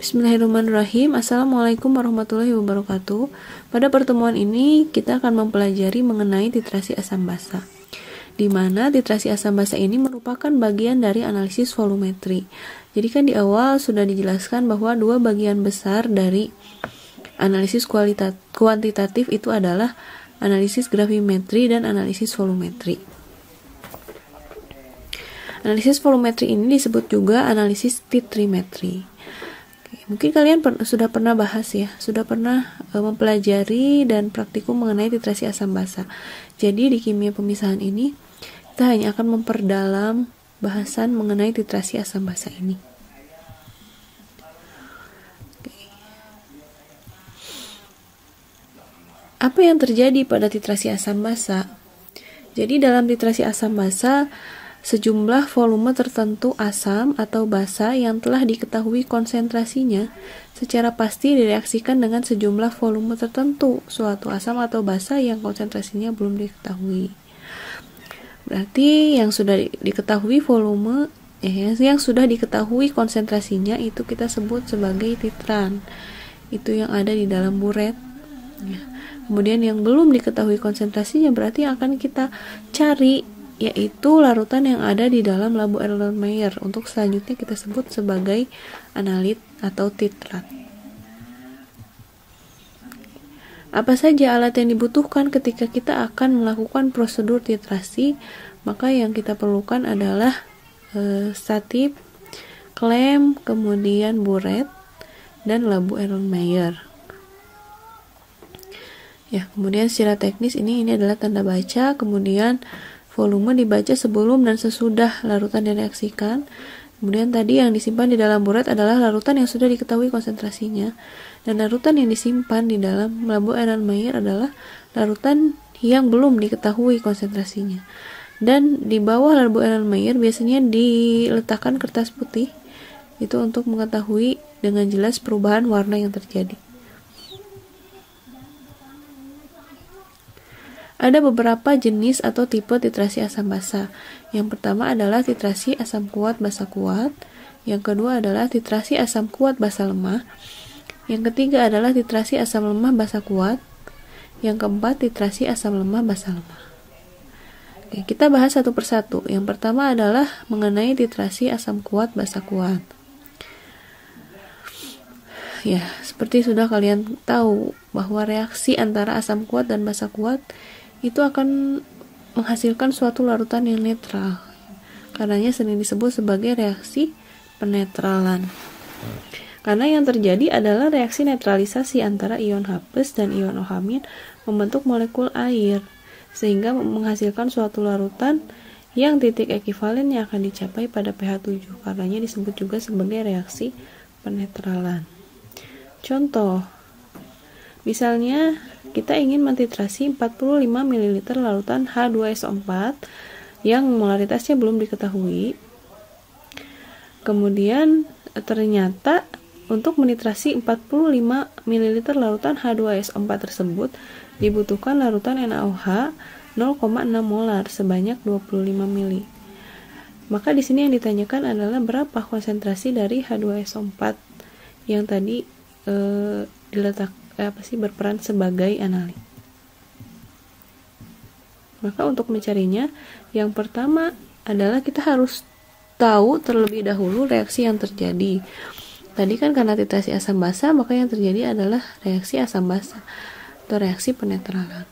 Bismillahirrahmanirrahim. Assalamualaikum warahmatullahi wabarakatuh. Pada pertemuan ini kita akan mempelajari mengenai titrasi asam basa, di mana titrasi asam basa ini merupakan bagian dari analisis volumetri. Jadi kan di awal sudah dijelaskan bahwa dua bagian besar dari analisis kuantitatif itu adalah analisis gravimetri dan analisis volumetri. Analisis volumetri ini disebut juga analisis titrimetri. Mungkin kalian sudah pernah bahas ya, sudah pernah mempelajari dan praktikum mengenai titrasi asam basa. Jadi di kimia pemisahan ini kita hanya akan memperdalam bahasan mengenai titrasi asam basa ini. Apa yang terjadi pada titrasi asam basa? Jadi dalam titrasi asam basa, sejumlah volume tertentu asam atau basa yang telah diketahui konsentrasinya secara pasti direaksikan dengan sejumlah volume tertentu suatu asam atau basa yang konsentrasinya belum diketahui. Berarti yang sudah diketahui volume, yang sudah diketahui konsentrasinya itu kita sebut sebagai titran. Itu yang ada di dalam buret. Kemudian yang belum diketahui konsentrasinya berarti yang akan kita cari, yaitu larutan yang ada di dalam labu Erlenmeyer. Untuk selanjutnya kita sebut sebagai analit atau titrat. Apa saja alat yang dibutuhkan ketika kita akan melakukan prosedur titrasi? Maka yang kita perlukan adalah statip, klem, kemudian buret, dan labu Erlenmeyer. Ya, kemudian secara teknis ini adalah tanda baca, kemudian volume dibaca sebelum dan sesudah larutan direaksikan. Kemudian tadi yang disimpan di dalam buret adalah larutan yang sudah diketahui konsentrasinya. Dan larutan yang disimpan di dalam labu Erlenmeyer adalah larutan yang belum diketahui konsentrasinya. Dan di bawah labu Erlenmeyer biasanya diletakkan kertas putih. Itu untuk mengetahui dengan jelas perubahan warna yang terjadi. Ada beberapa jenis atau tipe titrasi asam basa. Yang pertama adalah titrasi asam kuat basa kuat. Yang kedua adalah titrasi asam kuat basa lemah. Yang ketiga adalah titrasi asam lemah basa kuat. Yang keempat titrasi asam lemah basa lemah. Oke, kita bahas satu persatu. Yang pertama adalah mengenai titrasi asam kuat basa kuat. Ya, seperti sudah kalian tahu bahwa reaksi antara asam kuat dan basa kuat itu akan menghasilkan suatu larutan yang netral. Karenanya sering disebut sebagai reaksi penetralan. Karena yang terjadi adalah reaksi netralisasi antara ion H+ dan ion OH- membentuk molekul air, sehingga menghasilkan suatu larutan yang titik ekivalennya akan dicapai pada pH 7. Karenanya disebut juga sebagai reaksi penetralan. Contoh, misalnya kita ingin mentitrasi 45 ml larutan H2SO4 yang molaritasnya belum diketahui. Kemudian ternyata untuk menitrasi 45 ml larutan H2SO4 tersebut dibutuhkan larutan NaOH 0,6 molar sebanyak 25 ml. Maka di sini yang ditanyakan adalah berapa konsentrasi dari H2SO4 yang tadi berperan sebagai analit. Maka untuk mencarinya, yang pertama adalah kita harus tahu terlebih dahulu reaksi yang terjadi. Tadi kan karena titrasi asam basa, maka yang terjadi adalah reaksi asam basa atau reaksi penetralan.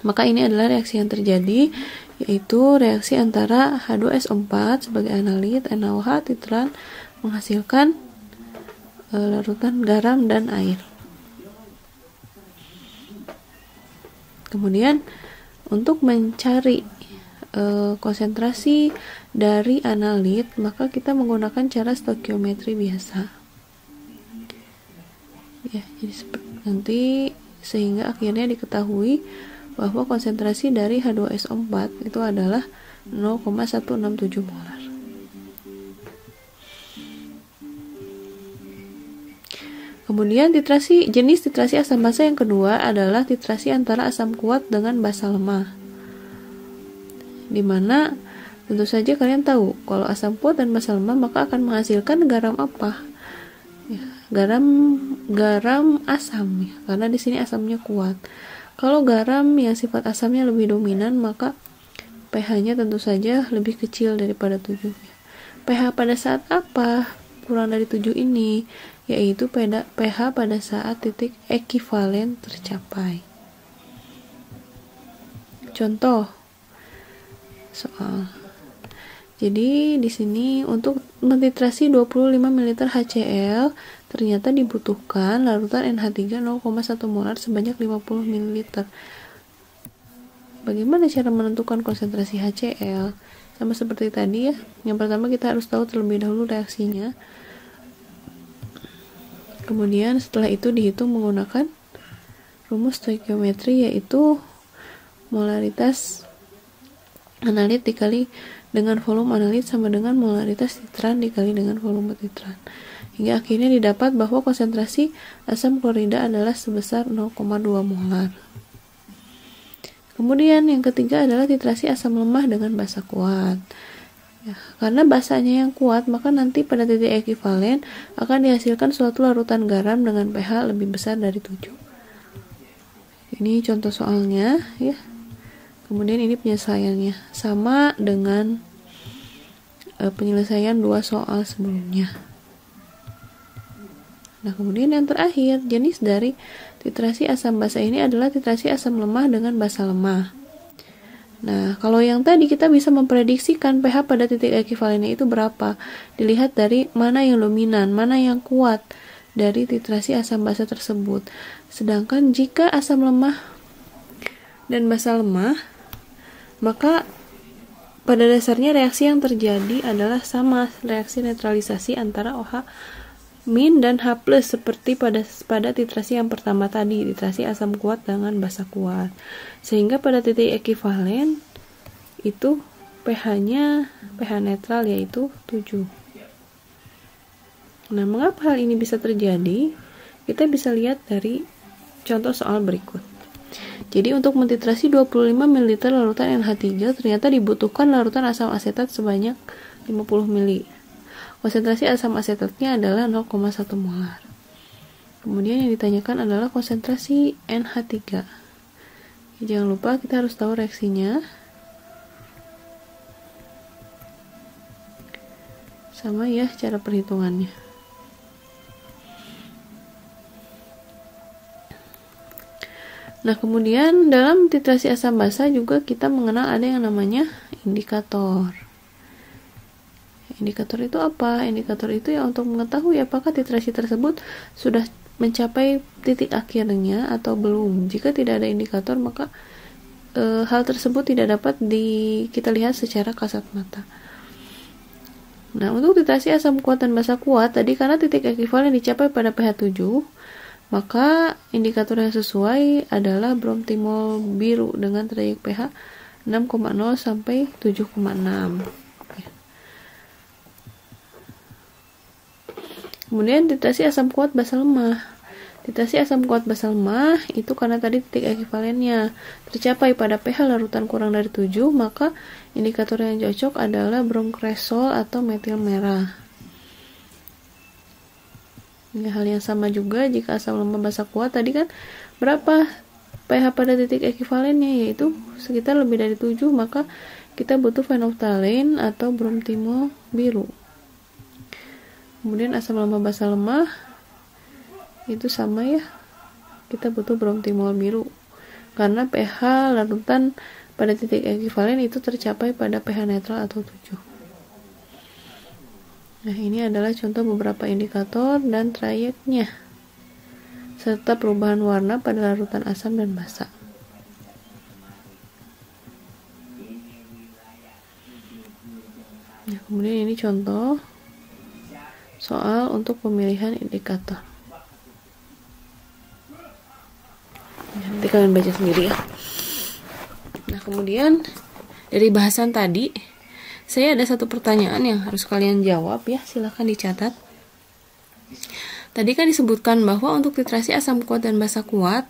Maka ini adalah reaksi yang terjadi, yaitu reaksi antara H2SO4 sebagai analit, NaOH, titran, menghasilkan larutan garam dan air. Kemudian untuk mencari konsentrasi dari analit, maka kita menggunakan cara stokiometri biasa. Ya, jadi seperti nanti sehingga akhirnya diketahui bahwa konsentrasi dari H2SO4 itu adalah 0,167 molar. Kemudian jenis titrasi asam basa yang kedua adalah titrasi antara asam kuat dengan basa lemah. Dimana tentu saja kalian tahu kalau asam kuat dan basa lemah maka akan menghasilkan garam apa? Ya, garam asam ya, karena di sini asamnya kuat. Kalau garam yang sifat asamnya lebih dominan, maka pH-nya tentu saja lebih kecil daripada 7. pH pada saat apa kurang dari 7 ini? Yaitu pH pada saat titik ekivalen tercapai. Contoh soal. Jadi di sini untuk mentitrasi 25 ml HCl ternyata dibutuhkan larutan NH3 0,1 molar sebanyak 50 ml. Bagaimana cara menentukan konsentrasi HCl? Sama seperti tadi ya. Yang pertama kita harus tahu terlebih dahulu reaksinya. Kemudian setelah itu dihitung menggunakan rumus stoikiometri, yaitu molaritas analit dikali dengan volume analit sama dengan molaritas titran dikali dengan volume titran. Hingga akhirnya didapat bahwa konsentrasi asam klorida adalah sebesar 0,2 molar. Kemudian yang ketiga adalah titrasi asam lemah dengan basa kuat. Ya, karena basanya yang kuat, maka nanti pada titik ekivalen akan dihasilkan suatu larutan garam dengan pH lebih besar dari 7. Ini contoh soalnya ya. Kemudian ini penyelesaiannya sama dengan penyelesaian 2 soal sebelumnya. Nah, kemudian yang terakhir, jenis dari titrasi asam basa ini adalah titrasi asam lemah dengan basa lemah. Nah, kalau yang tadi kita bisa memprediksikan pH pada titik ekivalennya itu berapa. Dilihat dari mana yang dominan, mana yang kuat dari titrasi asam basa tersebut. Sedangkan jika asam lemah dan basa lemah, maka pada dasarnya reaksi yang terjadi adalah sama, reaksi netralisasi antara OH- dan H+ seperti pada titrasi yang pertama tadi, titrasi asam kuat dengan basa kuat. Sehingga pada titik ekivalen itu pH-nya pH netral yaitu 7. Nah, mengapa hal ini bisa terjadi? Kita bisa lihat dari contoh soal berikut. Jadi untuk mentitrasi 25 ml larutan NH3 ternyata dibutuhkan larutan asam asetat sebanyak 50 ml. Konsentrasi asam asetatnya adalah 0,1 molar. Kemudian yang ditanyakan adalah konsentrasi NH3. Jangan lupa kita harus tahu reaksinya. Sama ya cara perhitungannya. Nah, kemudian dalam titrasi asam basa juga kita mengenal ada yang namanya indikator. Indikator itu apa? Indikator itu ya untuk mengetahui apakah titrasi tersebut sudah mencapai titik akhirnya atau belum. Jika tidak ada indikator, maka hal tersebut tidak dapat kita lihat secara kasat mata. Nah, untuk titrasi asam kuat dan basa kuat, tadi karena titik ekivalen dicapai pada pH 7, maka indikator yang sesuai adalah bromtimol biru dengan trayek pH 6,0 sampai 7,6. Kemudian titrasi asam kuat basa lemah. Titrasi asam kuat basa lemah itu karena tadi titik ekivalennya tercapai pada pH larutan kurang dari 7, maka indikator yang cocok adalah bromkresol atau metil merah. Ini hal yang sama juga jika asam lemah basa kuat tadi kan berapa pH pada titik ekivalennya, yaitu sekitar lebih dari 7, maka kita butuh phenolphthalein atau bromtimol biru. Kemudian asam lemah basa lemah itu sama ya, kita butuh bromtimol biru karena pH larutan pada titik ekivalen itu tercapai pada pH netral atau 7. Nah, ini adalah contoh beberapa indikator dan trayeknya serta perubahan warna pada larutan asam dan basa. Nah, kemudian ini contoh soal untuk pemilihan indikator. Nanti kalian baca sendiri ya. Nah, kemudian dari bahasan tadi, saya ada satu pertanyaan yang harus kalian jawab ya. Silahkan dicatat. Tadi kan disebutkan bahwa untuk titrasi asam kuat dan basa kuat,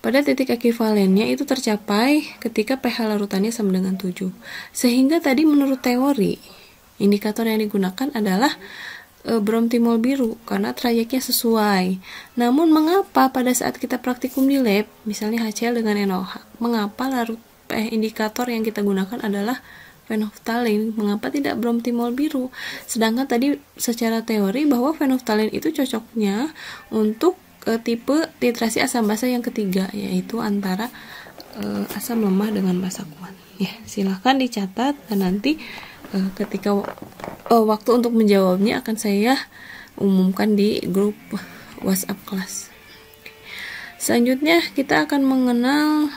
pada titik ekivalennya itu tercapai ketika pH larutannya sama dengan 7. Sehingga tadi menurut teori, indikator yang digunakan adalah bromtimol biru karena trayeknya sesuai. Namun mengapa pada saat kita praktikum di lab, misalnya HCl dengan NaOH, mengapa larut indikator yang kita gunakan adalah phenolphthalein? Mengapa tidak bromtimol biru? Sedangkan tadi secara teori bahwa phenolphthalein itu cocoknya untuk tipe titrasi asam basa yang ketiga, yaitu antara asam lemah dengan basa kuat. Ya, silahkan dicatat dan nanti ketika waktu untuk menjawabnya akan saya umumkan di grup WhatsApp kelas. Selanjutnya kita akan mengenal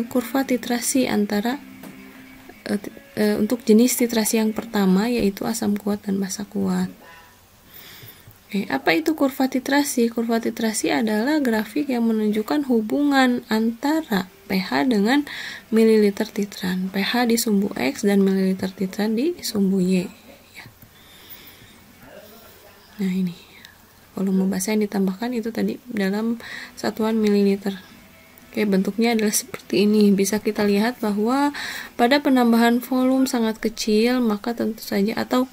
kurva titrasi antara untuk jenis titrasi yang pertama, yaitu asam kuat dan basa kuat. Oke, apa itu kurva titrasi? Kurva titrasi adalah grafik yang menunjukkan hubungan antara pH dengan mililiter titran. pH di sumbu X dan mililiter titran di sumbu Y. Nah, ini volume basa yang ditambahkan itu tadi dalam satuan mililiter. Oke, bentuknya adalah seperti ini. Bisa kita lihat bahwa pada penambahan volume sangat kecil, maka tentu saja, atau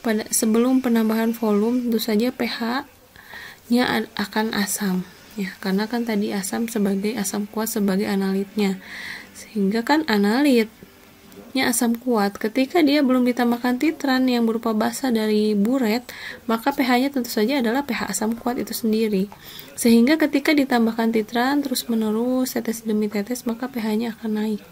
pada sebelum penambahan volume, tentu saja pH-nya akan asam. Ya, karena kan tadi asam sebagai asam kuat sebagai analitnya. Sehingga kan analitnya asam kuat, ketika dia belum ditambahkan titran yang berupa basa dari buret, maka pH-nya tentu saja adalah pH asam kuat itu sendiri. Sehingga ketika ditambahkan titran terus menerus tetes demi tetes, maka pH-nya akan naik.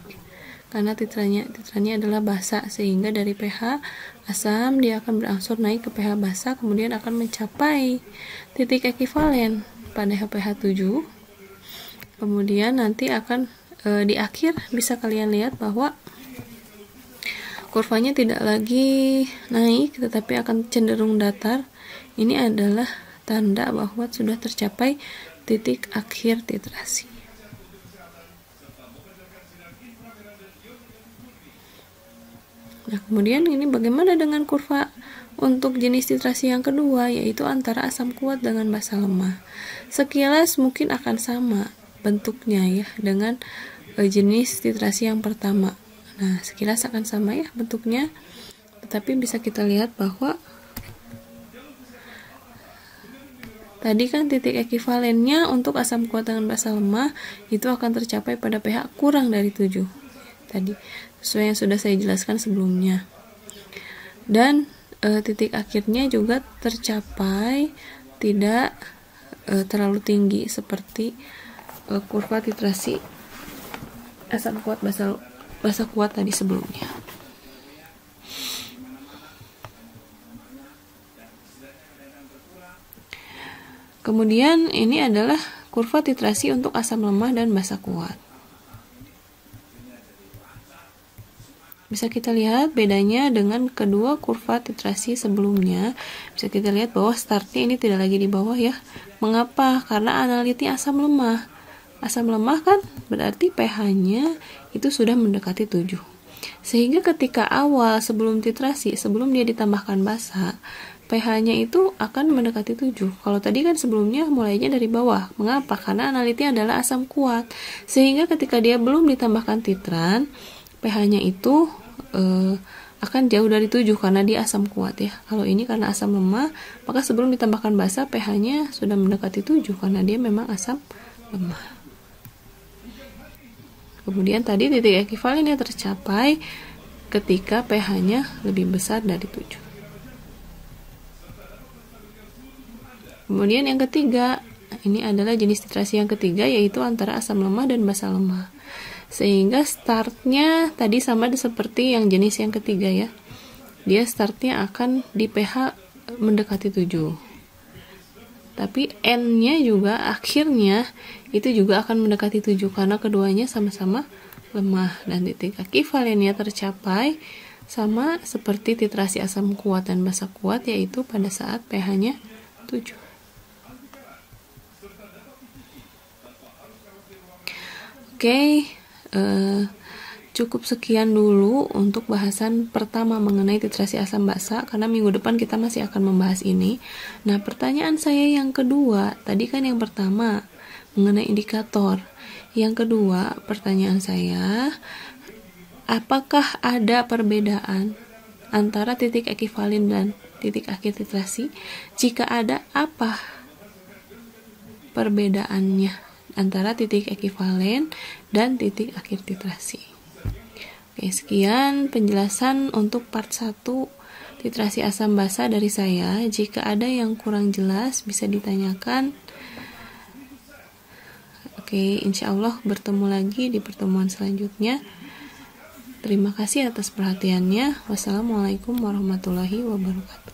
Karena titrannya adalah basa, sehingga dari pH asam dia akan berangsur naik ke pH basa, kemudian akan mencapai titik ekivalen pada pH 7. Kemudian nanti akan di akhir bisa kalian lihat bahwa kurvanya tidak lagi naik tetapi akan cenderung datar. Ini adalah tanda bahwa sudah tercapai titik akhir titrasi. Nah, kemudian ini bagaimana dengan kurva untuk jenis titrasi yang kedua, yaitu antara asam kuat dengan basa lemah. Sekilas mungkin akan sama bentuknya ya dengan jenis titrasi yang pertama. Nah, sekilas akan sama ya bentuknya, tetapi bisa kita lihat bahwa tadi kan titik ekivalennya untuk asam kuat dengan basa lemah itu akan tercapai pada pH kurang dari 7. Tadi sesuai yang sudah saya jelaskan sebelumnya. Dan titik akhirnya juga tercapai tidak terlalu tinggi seperti kurva titrasi asam kuat basa kuat tadi sebelumnya. Kemudian ini adalah kurva titrasi untuk asam lemah dan basa kuat. Bisa kita lihat bedanya dengan kedua kurva titrasi sebelumnya. Bisa kita lihat bahwa startnya ini tidak lagi di bawah ya. Mengapa? Karena analitnya asam lemah. Asam lemah kan berarti pH-nya itu sudah mendekati 7. Sehingga ketika awal sebelum titrasi, sebelum dia ditambahkan basa, pH-nya itu akan mendekati 7. Kalau tadi kan sebelumnya mulainya dari bawah. Mengapa? Karena analitnya adalah asam kuat. Sehingga ketika dia belum ditambahkan titran, pH-nya itu akan jauh dari 7 karena dia asam kuat ya. Kalau ini karena asam lemah, maka sebelum ditambahkan basa pH-nya sudah mendekati 7 karena dia memang asam lemah. Kemudian tadi titik ekivalennya tercapai ketika pH-nya lebih besar dari 7. Kemudian yang ketiga, ini adalah jenis titrasi yang ketiga, yaitu antara asam lemah dan basa lemah. Sehingga startnya tadi sama seperti yang jenis yang ketiga ya. Dia startnya akan di pH mendekati 7. Tapi N-nya juga akhirnya itu juga akan mendekati 7 karena keduanya sama-sama lemah. Dan titik ekivalennya tercapai sama seperti titrasi asam kuat dan basa kuat, yaitu pada saat pH-nya 7. Oke, cukup sekian dulu untuk bahasan pertama mengenai titrasi asam basa, karena minggu depan kita masih akan membahas ini. Nah, pertanyaan saya yang kedua, tadi kan yang pertama mengenai indikator. Yang kedua, pertanyaan saya, apakah ada perbedaan antara titik ekivalen dan titik akhir titrasi? Jika ada, apa perbedaannya antara titik ekivalen dan titik akhir titrasi? Oke, sekian penjelasan untuk part 1 titrasi asam basa dari saya. Jika ada yang kurang jelas bisa ditanyakan. Oke, insya Allah bertemu lagi di pertemuan selanjutnya. Terima kasih atas perhatiannya. Wassalamualaikum warahmatullahi wabarakatuh.